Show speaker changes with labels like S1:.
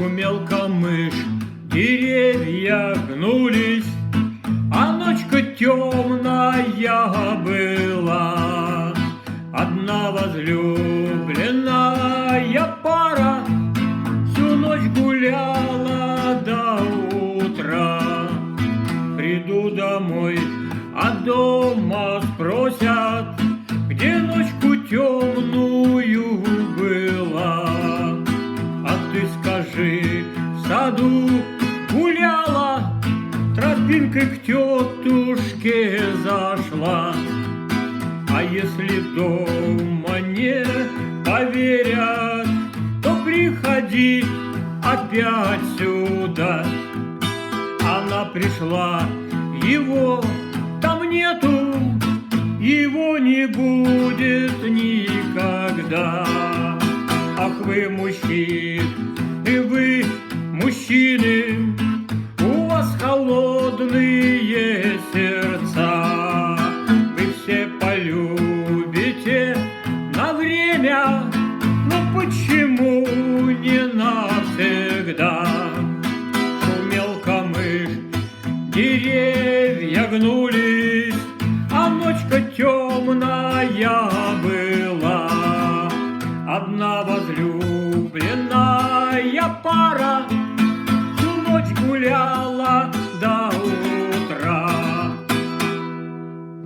S1: Шумел камыш, деревья гнулись, а ночка темная была. Одна возлюбленная пара всю ночь гуляла до утра. Приду домой, а дома спросят, где ночку темную была. А ты скажи, в саду гуляла, тропинкой к тетушке зашла. А если дома не поверят, то приходи опять сюда. Она пришла, его там нету, его не будет никогда. Ах, вы мужчины, у вас холодные сердца. Вы все полюбите на время, но почему не навсегда? Шумел камыш, деревья гнулись, а ночка темная была. Одна возлюбленная